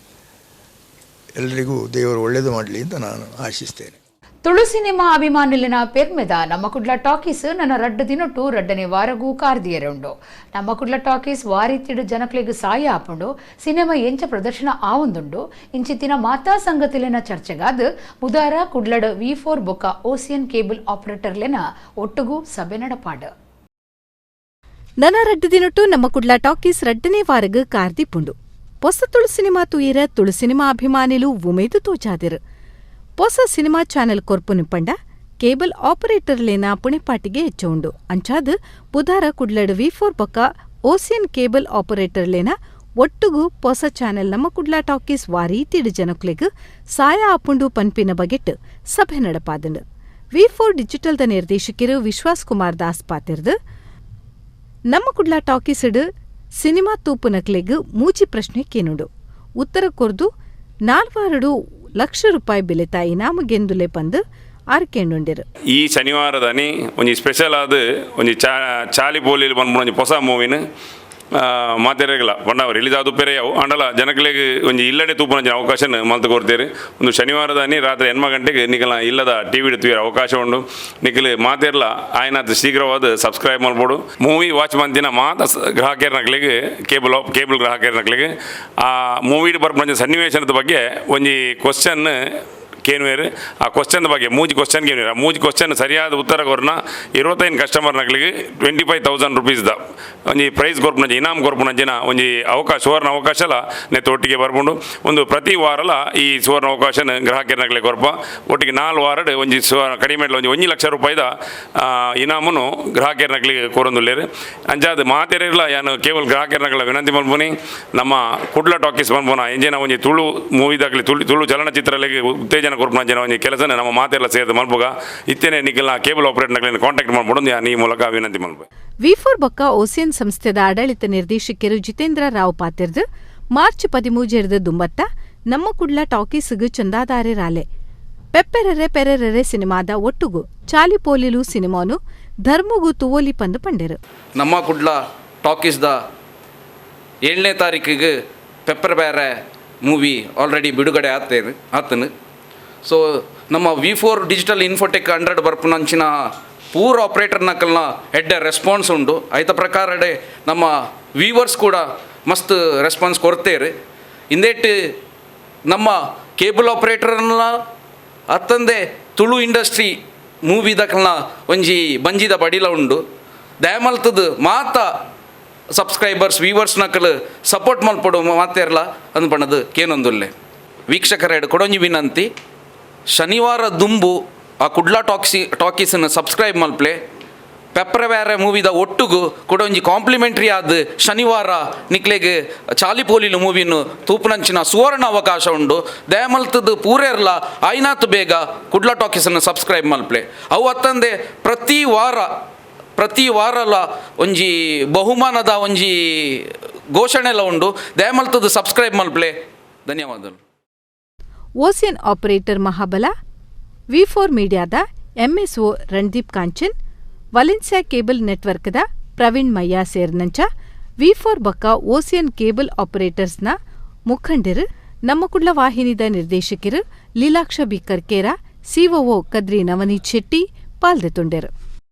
ಎಲ್ಲರಿಗೂ ದೇವರು ಒಳ್ಳೆಯದು ಮಾಡಲಿ ಅಂತ ನಾನು ಆಶಿಸ್ತೇನೆ. ತುಳು ಸಿನಿಮಾ ಅಭಿಮಾನಿಲಿನ ಪೆರ್ಮೆದ ನಮ್ಮ ಕುಡ್ಲ ಟಾಕೀಸ್ ನನ್ನ ರಡ್ಡ ದಿನೊಟ್ಟು ರಡ್ಡನೇ ವಾರಗೂ ಕಾರ್ದಿಯರುಂಡು. ನಮ್ಮ ಕುಡ್ಲ ಟಾಕೀಸ್ ವಾರಿತ್ತಿಡು ಜನಕ್ಲಿಗೆ ಸಾಯ ಆಪುಂಡು ಸಿನಿಮಾ ಎಂಚ ಪ್ರದರ್ಶನ ಆವೊಂದುಂಡು. ಇಂಚಿತ್ತಿನ ಮಾತಾ ಸಂಗತಿಲಿನ ಚರ್ಚೆಗಾದ ಬುಧಾರ ಕುಡ್ಲಡ್ V4 ಬೊಕ್ಕ ಓಸಿಯನ್ ಕೇಬಲ್ ಆಪರೇಟರ್ಲೆನ ಒಟ್ಟುಗೂ ಸಭೆ ನಡಪಾಡು. ನನ್ನ ರಡ್ಡ ದಿನೊಟ್ಟು ನಮ್ಮ ಕುಡ್ಲ ಟಾಕೀಸ್ ರಡ್ಡನೇ ವಾರಗ ಕಾರ್ದಿಪುಂಡು. పొస ತುಳು ಸಿನಿಮಾ ತೂಯಿರ ತುಳು ಸಿನಿಮಾ ಅಭಿಮಾನಿಲು ಉಮೇದು ತೋಜಾದಿರು. పొస ಸಿನಿಮಾ ಚಾನೆಲ್ ಕೊರ್ಪುನು ಪಂಡ ಕೇಬಲ್ ಆಪರೇಟರ್ಲೇನ ಪುಣೆಪಾಟಿಗೆ ಹೆಚ್ಚುಂಡು. ಅಂಚಾದ್ ಬುಧಾರ ಕುಡ್ಲಡ್ V4 ಬೊಕ್ಕ ಓಸಿಯನ್ ಕೇಬಲ್ ಆಪರೇಟರ್ಲೇನ ಒಟ್ಟುಗೂ పొస ಚಾನೆಲ್ ನಮ್ಮ ಕುಡ್ಲ ಟಾಕೀಸ್ ವಾರಿ ತಿಡು ಜನಕ್ಲೆಗ್ ಸಾಯ ಆಪುಂಡು ಪನ್ಪಿನ ಬಗೆಟ್ ಸಭೆ ನಡಪಾದಂಡು. V4 ಡಿಜಿಟಲ್ದ ನಿರ್ದೇಶಕರು ವಿಶ್ವಾಸ್ ಕುಮಾರ್ ದಾಸ್ ಪಾತಿರ್ದು ನಮ್ಮ ಕುಡ್ಲ ಟಾಕೀಸ್ಡ್ ಸಿನಿಮಾ ತೂಪುನಕ್ಲೆಗ್ ಮೂಜಿ ಪ್ರಶ್ನೆ ಕೇನುಡು. ಉತ್ತರ ಕೊರ್ದು 4 ಲಕ್ಷ ರೂಪಾಯಿ ಬೆಲೆತ ಇನಾಮ ಗೆಂದುಲೆ ಪಂದು ಆರ್ಕೆಂಡುಂಡಿರು. ಈ ಶನಿವಾರದನಿ ಒಂಜಿ ಸ್ಪೆಷಲ್ ಆದ ಒಂಜಿ ಚಾಲಿ ಬೋಲಿಲಿ ಬಂದ್ಬಿಟ್ಟು ಒಂಜಿ ಹೊಸ ಮೂವಿನ ಮಾತೆರೆಗಳ ಪಂಡ ರಿಲೀಸ್ ಆದ ಪೆರೆಯವು ಅಂಡಲ ಜನಗಳಿಗೆ ಒಂಜಿ ಇಲ್ಲಡೆ ತೂಪುನ ಅವಕಾಶ ಮಲ್ತು ಕೊಡ್ತೇವೆ. ಒಂದು ಶನಿವಾರದನಿ ರಾತ್ರಿ 8 ಗಂಟೆಗೆ ನಿಖಲ ಇಲ್ಲದ ಟಿವಿ ತೂಯರ ಅವಕಾಶ ಉಂಡು. ನಿಖಲ್ ಮಾತೆರ್ಲ ಆಯ್ನ ಶೀಘ್ರವಾದ ಸಬ್ಸ್ಕ್ರೈಬ್ ಮಾಡ್ಬೋದು. ಮೂವಿ ವಾಚ್ ಮಂತಿನ ಮಾತ ಗ್ರಾಹಕರ್ನಕ್ಲಿಗೆ ಕೇಬಲ್ ಗ್ರಾಹಕರ್ನಕ್ಲಿಗೆ ಆ ಮೂವಿ ಬರ್ಪಂಚ ಸನ್ನಿವೇಶನದ ಬಗ್ಗೆ ಒಂಜಿ ಕ್ವಶನ್ ಕೇನುವೇರು. ಆ ಕ್ವಶನ್ ಬಗ್ಗೆ ಮೂಜಿ ಕ್ವಶನ್ ಕೇನುವೇರು. ಆ ಮೂಜಿ ಕ್ವಶನ್ ಸರಿಯಾದ ಉತ್ತರ ಕೊರ್ನ 25 ಕಸ್ಟಮರ್ನಕ್ಲಿಗೆ 25,000 ರೂಪೀಸ್ದ ಒಂಜಿ ಪ್ರೈಸ್ ಕೊರ್ಪುನಂಜಿ ಇನಾಮ್ ಕೊರ್ಪುನಂಜಿನ ಒಂಜಿ ಅವಕಾಶ ಸುವರ್ಣ ಅವಕಾಶಲ ನೆತ್ತ ಒಟ್ಟಿಗೆ ಬರ್ಪುಂಡು. ಒಂದು ಪ್ರತಿ ವಾರಲ ಈ ಸುವರ್ಣ ಅವಕಾಶನ ಗ್ರಾಹಕರ್ನಕ್ಲೆ ಕೊರ್ಪ ಒಟ್ಟಿಗೆ 4 ವಾರಡ್ ಒಂಜಿ ಕಡಿಮೆ ಒಂಜಿ 1 ಲಕ್ಷ ರೂಪಾಯಿದ ಇನಾಮನು ಗ್ರಾಹಕರ್ನಕ್ಲಿಗೆ ಕೊರೊಂದುಲ್ಲೇರು. ಅಂಚಾದ ಮಾತೆರೆಲ್ಲ ಯಾನು ಕೇವಲ ಗ್ರಾಹಕರ್ನಕ್ಲ ವಿನಂತಿ ಮಲ್ಪುನಿ ನಮ್ಮ ಕುಡ್ಲ ಟಾಕೀಸ್ ಮಲ್ಪುನ ಎಂಜಿನ ಒಂಜಿ ತುಳು ಮೂವಿದಾಗಲಿ ತುಳು ಚಲನಚಿತ್ರಗಳಿಗೆ ಉತ್ತೇಜನ ಕೊರ್ಪುನ ಜನ ಒಂಜಿ ಕೆಲಸನ ನಮ್ಮ ಮಾತೆಲ್ಲ ಸೇರಿದ ಮಲ್ಪುಗ ಇತ್ತೇನೆ ನಿಖಿಲ್ನ ಕೇಬಲ್ ಆಪರೇಟರ್ನಕ್ಲಿನ ಕಾಂಟ್ಯಾಕ್ಟ್ ಮಾಡ್ಬೋದು ಈ ಮೂಲಕ ವಿನಂತಿ ಮಲ್ಪು. V4 ಬೊಕ್ಕ ಓಸಿಯನ್ ಸಂಸ್ಥೆದ ಆಡಳಿತ ನಿರ್ದೇಶಕರು ಜಿತೇಂದ್ರ ರಾವ್ ಪಾತಿರ್ದು ಮಾರ್ಚ್ 13 ದುಂಬತ್ತ ನಮ್ಮ ಕುಡ್ಲ ಟಾಕೀಸ್ಗ್ ಚಂದಾದಾರೆ ರಾಲೆ ಪೆಪ್ಪೆರೆರೆ ಪೆರೆರೆರೆ ಸಿನಿಮಾದ ಒಟ್ಟುಗು ಚಾಲಿ ಪೋಲಿಲು ಸಿನಿಮಾನು ಧರ್ಮಗೂ ತುವೋಲಿ ಪಂದು ಪಂಡೆರು. ನಮ್ಮ ಕುಡ್ಲ ಟಾಕೀಸ್ದ 7ನೇ ತಾರೀಕಿಗೆ ಪೆಪ್ಪರ್ ಬೇರೆ ಮೂವಿ ಆಲ್ರೆಡಿ ಬಿಡುಗಡೆ ಆತನು. ಸೊ ನಮ್ಮ V4 ಡಿಜಿಟಲ್ ಇನ್ಫೋಟೆಕ್ 100 ಬರ್ಪುನಂಚಿನ ಪೂರ ಆಪ್ರೇಟರ್ನಕಲ್ನ ಎಡ್ಡೆ ರೆಸ್ಪಾನ್ಸ್ ಉಂಡು. ಐತ ಪ್ರಕಾರಡೆ ನಮ್ಮ ವ್ಯೂವರ್ಸ್ ಕೂಡ ಮಸ್ತ್ ರೆಸ್ಪಾನ್ಸ್ ಕೊಡ್ತೇರು. ಇಂದೇಟ್ ನಮ್ಮ ಕೇಬಲ್ ಆಪ್ರೇಟರ್ನ ಅತ್ತಂದೆ ತುಳು ಇಂಡಸ್ಟ್ರಿ ಮೂವಿದಕಲ್ನ ಒಂಜಿ ಬಂಜಿದ ಬಡಿಲ ಉಂಡು. ದಯಮಲ್ತದ ಮಾತ ಸಬ್ಸ್ಕ್ರೈಬರ್ಸ್ ವ್ಯೂವರ್ಸ್ನಕಲ್ ಸಪೋರ್ಟ್ ಮಲ್ಪಡು ಮಾತೇರ್ಲ ಅಂದ್ಪಣ್ಣದು ಕೇನೊಂದುಲ್ಲೆ. ವೀಕ್ಷಕರೆಡೆ ಕೊಡೊಂಜಿ ವಿನಂತಿ, ಶನಿವಾರ ದುಂಬು ಆ ಕುಡ್ಲ ಟಾಕೀಸನ್ನು ಸಬ್ಸ್ಕ್ರೈಬ್ ಮಲ್ಪ್ಲೆ ಪೆಪ್ಪರ ಬೇರೆ ಮೂವಿದ ಒಟ್ಟುಗು ಕೊಡೊಂಜಿ ಕಾಂಪ್ಲಿಮೆಂಟ್ರಿ ಆದ ಶನಿವಾರ ನಿಕ್ಲೆಗೆ ಚಾಲಿಪೋಲಿಲು ಮೂವಿನ ತೂಪುನಂಚಿನ ಸುವರ್ಣ ಅವಕಾಶ ಉಂಡು. ದಯಮಲ್ತದ್ದು ಪೂರೇರ್ಲ ಆಯ್ನಾತ್ ಬೇಗ ಕುಡ್ಲ ಟಾಕೀಸನ್ನು ಸಬ್ಸ್ಕ್ರೈಬ್ ಮಲ್ಪ್ಲೆ. ಅವು ಅತ್ತಂದೆ ಪ್ರತಿ ವಾರಲ ಒಂಜಿ ಬಹುಮಾನದ ಒಂಜಿ ಘೋಷಣೆಲ್ಲ ಉಂಡು. ದಯಮಲ್ತದ್ದು ಸಬ್ಸ್ಕ್ರೈಬ್ ಮಲ್ಪ್ಲೆ. ಧನ್ಯವಾದಗಳು. ಓಸಿಯನ್ ಆಪರೇಟರ್ ಮಹಾಬಲ, V4 ಮೀಡಿಯಾದ MSO Ranadeep Kanchan, Valencia cable ನೆಟ್ವರ್ಕ್ದ ಪ್ರವೀಣ್ ಮಯ್ಯ ಸೇರಿನಂಚ V4 ಬೊಕ್ಕ ಓಸಿಯನ್ ಕೇಬಲ್ ಆಪರೇಟರ್ಸ್ನ ಮುಖಂಡರು, ನಮ್ಮ ಕುಡ್ಲ ವಾಹಿನಿದ ನಿರ್ದೇಶಕರು ಲೀಲಾಕ್ಷ ಬಿ ಕರ್ಕೇರ, COO ಕದ್ರಿ ನವನೀತ್ ಶೆಟ್ಟಿ ಪಾಲ್ದೆತುಂಡೆರು.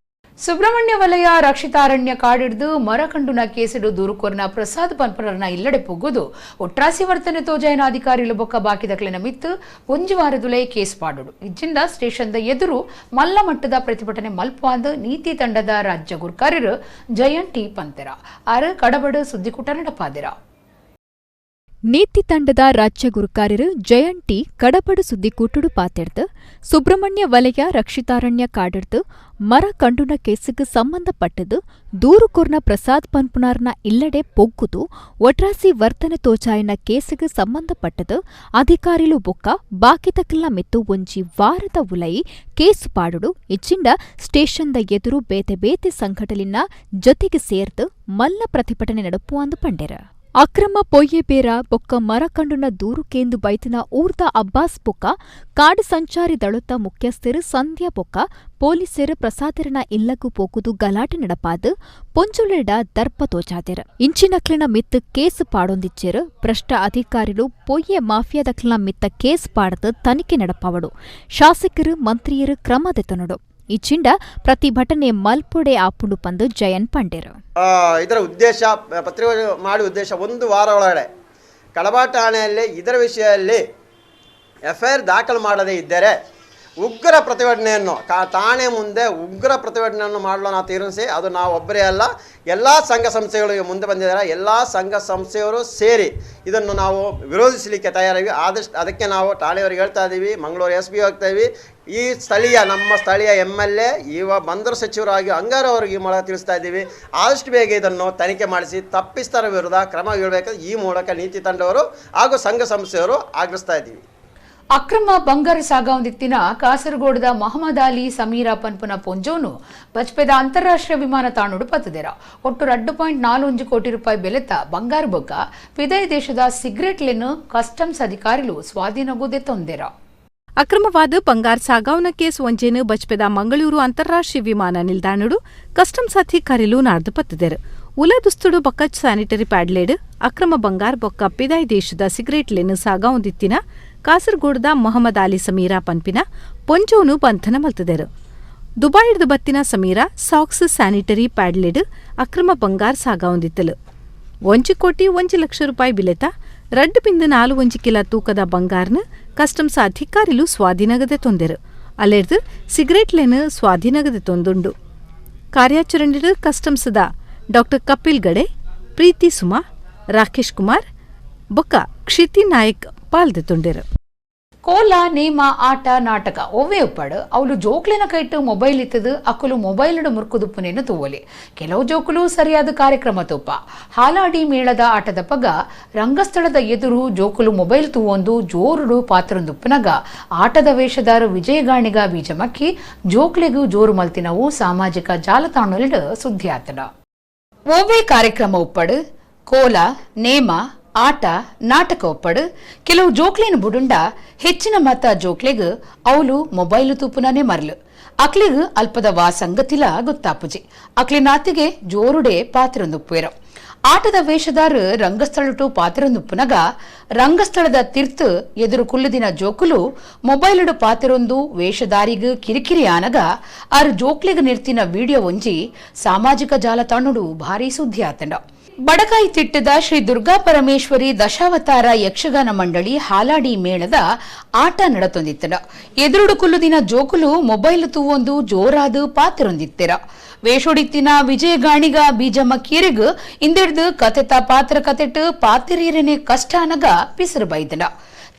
ಸುಬ್ರಹ್ಮಣ್ಯ ವಲಯ ರಕ್ಷಿತಾರಣ್ಯ ಕಾಡಿಡ್ದು ಮರಕಂಡುನ ಕೇಸಿಡು ದೂರುಕೋರ್ನ ಪ್ರಸಾದ್ ಪನ್ಪರರ್ನ ಇಲ್ಲಡೆ ಪೊಗ್ಗುದು ಒಟ್ರಾಸಿ ವರ್ತನೆ ತೋಜಾಯನ ಅಧಿಕಾರಿಲು ಬೊಕ್ಕ ಬಾಕಿದಕ್ಲೆನ ಮಿತ್ತು ಒಂಜಿ ವಾರದುಲೆ ಕೇಸ್ ಪಾಡುಡು. ಇಜ್ಜಿಂದ ಸ್ಟೇಷನ್ದ ಎದುರು ಮಲ್ಲ ಮಟ್ಟದ ಪ್ರತಿಭಟನೆ ಮಲ್ಪಾಂದು ನೀತಿ ತಂಡದ ರಾಜ್ಯ ಗುರ್ಕಾರರು ಜಯಂತ್ ಟಿ ಪಂತೆರ ಆರು ಕಡಬಡು ಸುದ್ದಿಕೂಟ ನಡಪಾದಿರ. ನೀತಿ ತಂಡದ ರಾಜ್ಯ ಗುರುಕಾರ್ಯರು ಜಯಂತ್ ಟಿ ಕಡಪಡು ಸುದ್ದಿಕೂಟುಡು ಪಾತೆಡ್ದು ಸುಬ್ರಹ್ಮಣ್ಯ ವಲಯ ರಕ್ಷಿತಾರಣ್ಯ ಕಾಡಿಡ್ದು ಮರ ಕಂಡುನ ಕೇಸಿಗೆ ಸಂಬಂಧಪಟ್ಟದು ದೂರುಕೋರ್ನ ಪ್ರಸಾದ್ ಪನ್ಪುನಾರ್ನ ಇಲ್ಲಡೆ ಪೊಗ್ಗುದು ಒಟ್ರಾಸಿ ವರ್ತನೆ ತೋಚಾಯನ ಕೇಸಿಗೆ ಸಂಬಂಧಪಟ್ಟದು ಅಧಿಕಾರಿಲು ಬೊಕ್ಕ ಬಾಕಿತಕ್ಲ ಮಿತ್ತು ಒಂಜಿ ವಾರದ ಉಲೈ ಕೇಸು ಪಾಡುಡು. ಇಚ್ಚಿಂಡ ಸ್ಟೇಷನ್ದ ಎದುರು ಬೇತೆ ಬೇತೆ ಸಂಘಟಲಿನ ಜೊತೆಗೆ ಸೇರ್ದು ಮಲ್ಲ ಪ್ರತಿಭಟನೆ ನಡುಪುವಂದು ಪಂಡೆರ. ಅಕ್ರಮ ಪೊಯ್ಯೆ ಬೇರ ಬೊಕ್ಕ ಮರ ಕಂಡುನ ದೂರು ಕೇಂದು ಬೈತಿನ ಊರ್ದ ಅಬ್ಬಾಸ್ ಬೊಕ್ಕ ಕಾಡು ಸಂಚಾರಿ ದಳೊತ್ತ ಮುಖ್ಯಸ್ಥರು ಸಂಧ್ಯಾ ಬೊಕ್ಕ ಪೊಲೀಸರು ಪ್ರಸಾದರನ ಇಲ್ಲಗೂ ಪೋಕುದು ಗಲಾಟೆ ನಡಪಾದು ಪೊಂಜುಲೆಡ ದರ್ಪ ತೋಜಾದೆರ. ಇಂಚಿನಕ್ಲಿನ ಮಿತ್ತು ಕೇಸು ಪಾಡೊಂದಿಚ್ಚೆರು. ಭ್ರಷ್ಟ ಅಧಿಕಾರಿಲು ಪೊಯ್ಯೆ ಮಾಫಿಯಾದಕ್ಲಿನ ಮಿತ್ತ ಕೇಸು ಪಾಡದು ತನಿಖೆ ನಡಪಾವಡು. ಶಾಸಕರು ಮಂತ್ರಿಯರು ಕ್ರಮದೆತನಡು. ಇಚ್ಚಿಂಡ ಪ್ರತಿಭಟನೆ ಮಲ್ಪೊಡೆ ಆಪುಂಡು ಪಂದು ಜಯನ್ ಪಂಡೇರು. ಇದರ ಉದ್ದೇಶ ಪತ್ರಿಕೆ ಮಾಡುವ ಉದ್ದೇಶ ಒಂದು ವಾರ ಒಳಗಡೆ ಕಡಬ ಠಾಣೆಯಲ್ಲಿ ಇದರ ವಿಷಯದಲ್ಲಿ FIR ದಾಖಲು ಮಾಡದೇ ಇದ್ದರೆ ಉಗ್ರ ಪ್ರತಿಭಟನೆಯನ್ನು ಠಾಣೆ ಮುಂದೆ ಉಗ್ರ ಪ್ರತಿಭಟನೆಯನ್ನು ಮಾಡಲು ನಾವು ತೀರ್ಮಾನಿಸಿ, ಅದು ನಾವು ಒಬ್ಬರೇ ಅಲ್ಲ, ಎಲ್ಲ ಸಂಘ ಸಂಸ್ಥೆಗಳಿಗೆ ಮುಂದೆ ಬಂದಿದ್ದಾರೆ. ಎಲ್ಲ ಸಂಘ ಸಂಸ್ಥೆಯವರು ಸೇರಿ ಇದನ್ನು ನಾವು ವಿರೋಧಿಸಲಿಕ್ಕೆ ತಯಾರಿವಿ. ಆದಷ್ಟು ಅದಕ್ಕೆ ನಾವು ಠಾಣೆಯವರಿಗೆ ಹೇಳ್ತಾ ಇದ್ದೀವಿ, ಮಂಗಳೂರು SP ಹೋಗ್ತಾ ಇದ್ದೀವಿ. ಈ ನಮ್ಮ ಸ್ಥಳೀಯ MLA ಬಂದರು ಸಚಿವರಾಗಿ ಅಂಗಾರ ಅವರಿಗೆ ಈ ಮೂಲಕ ತಿಳಿಸ್ತಾ ಇದ್ದೀವಿ, ಆದಷ್ಟು ಬೇಗ ಇದನ್ನು ತನಿಖೆ ಮಾಡಿಸಿ ತಪ್ಪಿಸ್ತರ ವಿರುದ್ಧ ಕ್ರಮ ಬೀಳಬೇಕು. ಈ ಮೂಲಕ ನೀತಿ ತಂಡವರು ಹಾಗೂ ಸಂಘ ಸಂಸ್ಥೆಯವರು ಆಗ್ರಹಿಸ್ತಾ ಇದ್ದೀವಿ. ಅಕ್ರಮ ಬಂಗಾರ ಸಾಗಾವೊಂದಿತ್ತಿನ ಕಾಸರಗೋಡದ ಮೊಹಮ್ಮದ್ ಅಲಿ ಸಮೀರಾ ಪನ್ಪುನ ಪೊಂಜೋನು ಬಜ್ಪೆದ ಅಂತಾರಾಷ್ಟ್ರೀಯ ವಿಮಾನ ತಾಣುಡು ಪತ್ತದೆರ. ಒಟ್ಟು 2.41 ಕೋಟಿ ರೂಪಾಯಿ ಬೆಲೆತ ಬಂಗಾರ ಬೊಕ್ಕ ವಿದೇಶ ದೇಶದ ಸಿಗರೆಟ್ಲೆನ್ನು ಕಸ್ಟಮ್ಸ್ ಅಧಿಕಾರಿಲು ಸ್ವಾಧೀನಗುದೆ ತೊಂದೆರ. ಅಕ್ರಮವಾದ ಬಂಗಾರ ಸಾಗಾವನ ಕೇಸ್ ಒಂಜೇನು ಬಜ್ಪೆದ ಮಂಗಳೂರು ಅಂತಾರಾಷ್ಟ್ರೀಯ ವಿಮಾನ ನಿಲ್ದಾಣುಡು ಕಸ್ಟಮ್ಸ್ ಅಧಿಕಾರಿಲು ನಾಡ್ದು ಪತ್ತದೆರು. ಉಲ ದುಸ್ತುಡು ಬೊಕ್ಕ ಸ್ಯಾನಿಟರಿ ಪ್ಯಾಡ್ಲೇಡ್ ಅಕ್ರಮ ಬಂಗಾರ ಬೊಕ್ಕ ಪಿದಾಯಿ ದೇಶದ ಸಿಗರೆಟ್ಲೆನ್ನು ಸಾಗಾವೊಂದಿತ್ತಿನ ಕಾಸರಗೋಡದ ಮೊಹಮ್ಮದ್ ಅಲಿ ಸಮೀರಾ ಪನ್ಪಿನ ಪೊಂಜೋನು ಬಂಧನ ಮಲ್ತದೆರು. ದುಬಾಯಿಡ್ದು ಬತ್ತಿನ ಸಮೀರಾ ಸಾಕ್ಸ್ ಸ್ಯಾನಿಟರಿ ಪ್ಯಾಡ್ಲೆಡ್ ಅಕ್ರಮ ಬಂಗಾರ ಸಾಗಾವೊಂದಿತ್ತಲು. 1 ಕೋಟಿ 1 ಲಕ್ಷ ರೂಪಾಯಿ ಬಿಲೆತ 2.41 ಕಿಲೋ ತೂಕದ ಬಂಗಾರನ ಕಸ್ಟಮ್ಸ್ ಅಧಿಕಾರಿಲು ಸ್ವಾಧೀನಗದೆ ತೊಂದೆರು. ಅಲ್ಲೆರ್ದು ಸಿಗರೆಟ್ಲೆನು ಸ್ವಾಧೀನಗದೆ ತೊಂದುಂಡು. ಕಾರ್ಯಾಚರಣೆಡು ಕಸ್ಟಮ್ಸ್ದ ಡಾ ಕಪಿಲ್ ಗಡೆ, ಪ್ರೀತಿ ಸುಮಾ, ರಾಕೇಶ್ ಕುಮಾರ್ ಬೊಕ್ಕ ಕ್ಷಿತಿ ನಾಯಕ್ ಪಾಲ್ದೆತುಂಡೆರು. ಕೋಲ ನೇಮ ಆಟ ನಾಟಕ ಒವ್ವೇ ಉಪ್ಪಡು ಅವಳು ಜೋಕ್ಲಿನ ಕೈಟ್ಟು ಮೊಬೈಲ್ ಇತ್ತದು ಅಕ್ಕಲು ಮೊಬೈಲ್ಡು ಮುರ್ಕುದುಪ್ಪುನೇನು ತೂವಲಿ. ಕೆಲವು ಜೋಕುಲು ಸರಿಯಾದ ಕಾರ್ಯಕ್ರಮ ತುಪ್ಪ ಹಾಲಾಡಿ ಮೇಳದ ಆಟದ ಪಗ ರಂಗಸ್ಥಳದ ಎದುರು ಜೋಕುಲು ಮೊಬೈಲ್ ತೂವೊಂದು ಜೋರುಡು ಪಾತ್ರೊಂದುಪ್ಪುನಗ ಆಟದ ವೇಷದಾರು ವಿಜಯಗಾಣಿಗ ಬೀಜಮಕ್ಕಿ ಜೋಕ್ಲೆಗೂ ಜೋರು ಮಲ್ತಿನವು ಸಾಮಾಜಿಕ ಜಾಲತಾಣಲಿಡು ಸುದ್ದಿ ಆತನ. ಒವ್ವೇ ಕಾರ್ಯಕ್ರಮ ಉಪ್ಪಡು ಕೋಲ ನೇಮ ಆಟ ನಾಟಕ ಒಪ್ಪಡು ಕೆಲವು ಜೋಕ್ಲೇನು ಬುಡುಂಡ ಹೆಚ್ಚಿನ ಮತ ಜೋಕ್ಲೆಗ್ ಅವಳು ಮೊಬೈಲು ತೂಪುನೇ ಮರ್ಲು ಅಕ್ಲಿಗ್ ಅಲ್ಪದ ಸಂಗತಿಲ ಗೊತ್ತಾಪುಜಿ ಅಕ್ಲಿನಾತಿಗೆ ಜೋರುಡೆ ಪಾತ್ರೊಂದುಪ್ಪೇರ. ಆಟದ ವೇಷದಾರು ರಂಗಸ್ಥಳಟು ಪಾತ್ರೊಂದುಪ್ಪುನಗ ರಂಗಸ್ಥಳದ ತಿರ್ತು ಎದುರು ಕುಲ್ಲುದಿನ ಜೋಕುಲು ಮೊಬೈಲುಡು ಪಾತ್ರೊಂದು ವೇಷದಾರಿಗ್ ಕಿರಿಕಿರಿ ಆನಗ ಆರು ಜೋಕ್ಲೆಗ್ ನಿರ್ತಿನ ವಿಡಿಯೋ ಒಂಜಿ ಸಾಮಾಜಿಕ ಜಾಲತಾಣುಡು ಭಾರಿ ಸುದ್ದಿ ಆತಂಡ. ಬಡಕಾಯಿ ತಿಟ್ಟದ ಶ್ರೀ ದುರ್ಗಾ ಪರಮೇಶ್ವರಿ ದಶಾವತಾರ ಯಕ್ಷಗಾನ ಮಂಡಳಿ ಹಾಲಾಡಿ ಮೇಳದ ಆಟ ನಡತೊಂದಿತ್ತನ ಎದುರುಡು ಕುಲ್ಲುದಿನ ಜೋಕುಲು ಮೊಬೈಲ್ ತೂವೊಂದು ಜೋರಾದು ಪಾತ್ರೊಂದಿತ್ತೆರ. ವೇಷೊಡಿತ್ತಿನ ವಿಜಯಗಾಣಿಗ ಬೀಜಮಕ್ಕೀರಿಗ್ ಇಂದೆಡ್ದು ಕತೆತ ಪಾತ್ರ ಕತೆಟ್ ಪಾತಿರೀರನೆ ಕಷ್ಟ ಅನಗ ಪಿಸರು ಬೈದನ.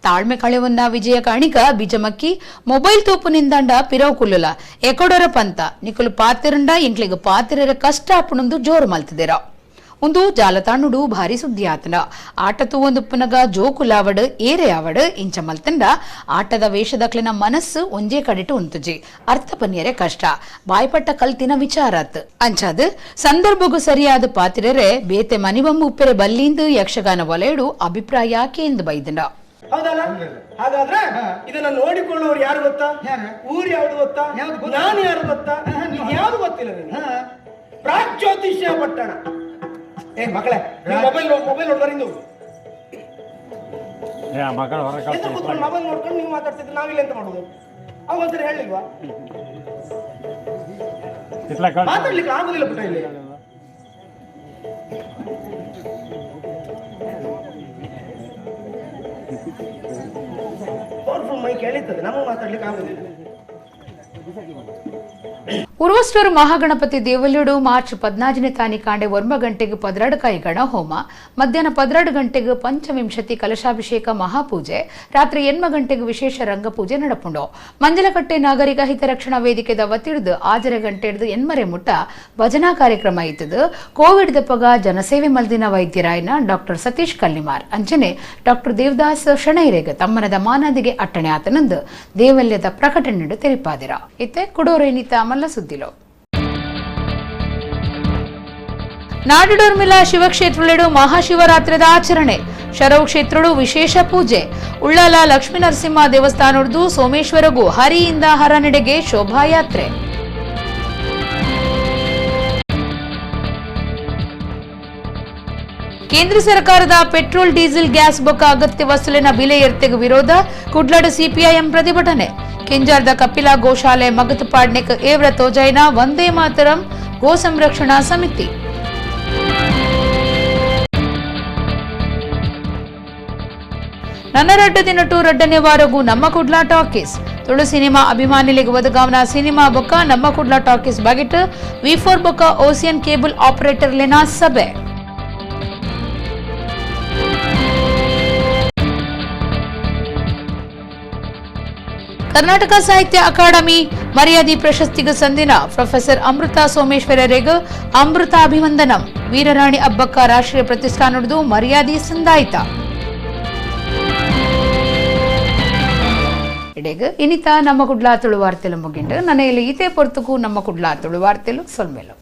ತಾಳ್ಮೆ ಕಳೆವನ್ನ ವಿಜಯ ಕಾಣಿಕ ಬಿಜಮಕ್ಕಿ ಮೊಬೈಲ್ ತೋಪು ನಿಂದಾಂಡ ಪಿರವು ಕುಲ್ಲುಲ ಎಕೊಡರ ಪಂತ ನಿಕುಲು ಪಾತಿರಂಡ ಇಂಕ್ಲಿಗ ಪಾತಿರರ ಕಷ್ಟ ಅಪ್ಪನೊಂದು ಜೋರು ಮಲ್ತಿದ್ದೀರ ಒಂದು ಜಾಲತಾಣುಡು ಭಾರಿ ಸುದ್ದಿ ಆತನ ಆಟತು ಒಂದು ಪುನಗ ಜೋಕುಲಾವಡ್ ಏರೆ ಆವಡ್ ಇಂಚ ಮಲ್ತಂಡ ಆಟದ ವೇಷದಕ್ಲಿನ ಮನಸ್ಸು ಒಂಜೇ ಕಡಿಟು ಉಂತುಜಿ ಅರ್ಥ ಪನ್ಯರೆ ಕಷ್ಟ ಬಾಯ್ಪಟ್ಟ ಕಲ್ತಿನ ವಿಚಾರಾತ್ ಅಂಚಾದ್ ಸಂದರ್ಭಗೂ ಸರಿಯಾದ ಪಾತಿರರೆ ಬೇತೆ ಮನಿಬಮ್ಮು ಉಪ್ಪೆರೆ ಬಲ್ಲಿಂದು ಯಕ್ಷಗಾನ ವಲಯಡು ಅಭಿಪ್ರಾಯ ಕೇಂದ್ರ ಬೈದಂಡ. ಹೌದಲ್ಲ? ಹಾಗಾದ್ರೆ ಇದನ್ನ ನೋಡಿಕೊಳ್ಳುವವರು ಯಾರು ಗೊತ್ತಾ? ಊರು ಯಾವ್ದು ಗೊತ್ತಾ? ನಾನು ಯಾರು ಗೊತ್ತಾ? ಯಾವ್ದು ಗೊತ್ತಿಲ್ಲ ನಿನಗೆ. ಪ್ರಾಗ್ಜ್ಯೋತಿಷ್ಯ ಪಟ್ಟಣ. ಮಕ್ಕಳೇ ಮೊಬೈಲ್ ನೋಡ್ಬಾರಿಂದು ಮೊಬೈಲ್ ನೋಡ್ಕೊಂಡು ನೀವು ಮಾತಾಡ್ತಿದ್ರೆ ನಾವಿಲ್ಲ ಎಂತ ಮಾಡುದು? ಅವಂತರಿ ಹೇಳಿಲ್ವಾ? ಮಾತಾಡ್ಲಿಕ್ಕೆ ಆಗುದಿಲ್ಲ ಪುಟ್ಟ ಇಲ್ಲಿ. ಪವರ್ಫುಲ್ ಮೈಕ್ ಹೇಳಿರ್ತದೆ, ನಮಗೆ ಮಾತಾಡ್ಲಿಕ್ಕೆ ಆಗುದಿಲ್ಲ. ಉರ್ವಸ್ಟೂರು ಮಹಾಗಣಪತಿ ದೇವಲುಡು ಮಾರ್ಚ್ 14 ತಾನಿ ಕಾಂಡೆ 1 ಗಂಟೆಗೆ 12 ಕಾಯಿ ಗಣ ಹೋಮ, ಮಧ್ಯಾಹ್ನ 12 ಗಂಟೆಗೆ ಪಂಚವಿಂಶತಿ ಕಲಶಾಭಿಷೇಕ ಮಹಾಪೂಜೆ, ರಾತ್ರಿ 8 ಗಂಟೆಗೆ ವಿಶೇಷ ರಂಗಪೂಜೆ ನಡಪುಂಡು. ಮಂಜಲಕಟ್ಟೆ ನಾಗರಿಕ ಹಿತರಕ್ಷಣಾ ವೇದಿಕೆದ ವತಿಡ್ದು 6 ಗಂಟೆ ಹಿಡಿದು 8 ಮುಟ್ಟ ಭಜನಾ ಕಾರ್ಯಕ್ರಮ ಇತ್ತದು. ಕೋವಿಡ್ ದಪ್ಪಗ ಜನಸೇವೆ ಮಲ್ದಿನ ವೈದ್ಯರಾಯನ ಡಾಕ್ಟರ್ ಸತೀಶ್ ಕಲ್ಲಿಮಾರ್ ಅಂಚನೆ ಡಾಕ್ಟರ್ ದೇವದಾಸ್ ಶಣೈರೇಗ ತಮ್ಮನದ ಮಾನದಿಗೆ ಅಟ್ಟಣೆ ಆತನಂದು ದೇವಲ್ಯದ ಪ್ರಕಟಣೆ ತೆರಿಪಾದಿರ ಇತ್ತೆ ಕುಡೋರೇನಿತ ಮಲ್ಲ ಸುದ್ದಿಲೋ. ನಾಡಡೋರ್ಮಿಲ ಶಿವಕ್ಷೇತ್ರಡು ಮಹಾಶಿವರಾತ್ರಿದ ಆಚರಣೆ, ಶರವು ಕ್ಷೇತ್ರಡು ವಿಶೇಷ ಪೂಜೆ, ಉಳ್ಳಾಲ ಲಕ್ಷ್ಮೀ ನರಸಿಂಹ ದೇವಸ್ಥಾನದ್ದು ಸೋಮೇಶ್ವರಗೂ ಹರಿಯಿಂದ ಹರನೆಡೆಗೆ ಶೋಭಾಯಾತ್ರೆ. ಕೇಂದ್ರ ಸರ್ಕಾರದ ಪೆಟ್ರೋಲ್ ಡೀಸೆಲ್ ಗ್ಯಾಸ್ ಬೊಕ್ಕ ಅಗತ್ಯ ವಸ್ತುಲಿನ ಬೆಲೆ ಏರ್ತೆಗೆ ವಿರೋಧ, ಕುಡ್ಲಡ ಸಿಪಿಐಎಂ ಪ್ರತಿಭಟನೆ. ಕಿಂಜಾರ್ದ ಕಪಿಲಾ ಗೋಶಾಲೆ ಮಗತ್ ಪಾಡ್ನೆಕ್ ಏವ್ರ ತೋಜೈನ ವಂದೇ ಮಾತರಂ ಗೋ ಸಂರಕ್ಷಣಾ ಸಮಿತಿ. ನನ್ನ ರಡ್ಡ ದಿನಟು ರಡ್ಡನೇ ವಾರಗೂ ನಮ್ಮ ಕುಡ್ಲಾ ಟಾಕೀಸ್ ತುಳು ಸಿನಿಮಾ ಅಭಿಮಾನಿಗಳಿಗೆ ಒದಗಾವನ ಸಿನಿಮಾ ಬೊಕ್ಕ ನಮ್ಮ ಕುಡ್ಲಾ ಟಾಕೀಸ್ ಬಗೆಟ್ V4 ಬೊಕ್ಕ ಓಸಿಯನ್ ಕೇಬಲ್ ಆಪರೇಟರ್ ಲೆನಾ ಸಭೆ. ಕರ್ನಾಟಕ ಸಾಹಿತ್ಯ ಅಕಾಡೆಮಿ ಮರ್ಯಾದಿ ಪ್ರಶಸ್ತಿಗೆ ಸಂದಿನ ಪ್ರೊಫೆಸರ್ ಅಮೃತ ಸೋಮೇಶ್ವರರೇಗ ಅಮೃತ ಅಭಿವಂದನಂ. ವೀರರಾಣಿ ಅಬ್ಬಕ್ಕ ರಾಷ್ಟ್ರೀಯ ಪ್ರತಿಷ್ಠಾನದ್ದು ಮರ್ಯಾದಿ ಸಂದಾಯಿತ. ಇಡೆಗ ಇನಿತ ನಮ್ಮ ಕುಡ್ಲಾ ತುಳು ವಾರ್ತೆಲು ಮುಗಿಂಡು ನನಯಲ್ಲಿ ಈತೆ ಪೊರ್ತುಕು ನಮ್ಮ ಕುಡ್ಲಾ ತುಳು ವಾರ್ತೆಲು ಸೊಲ್ಮೆಲು.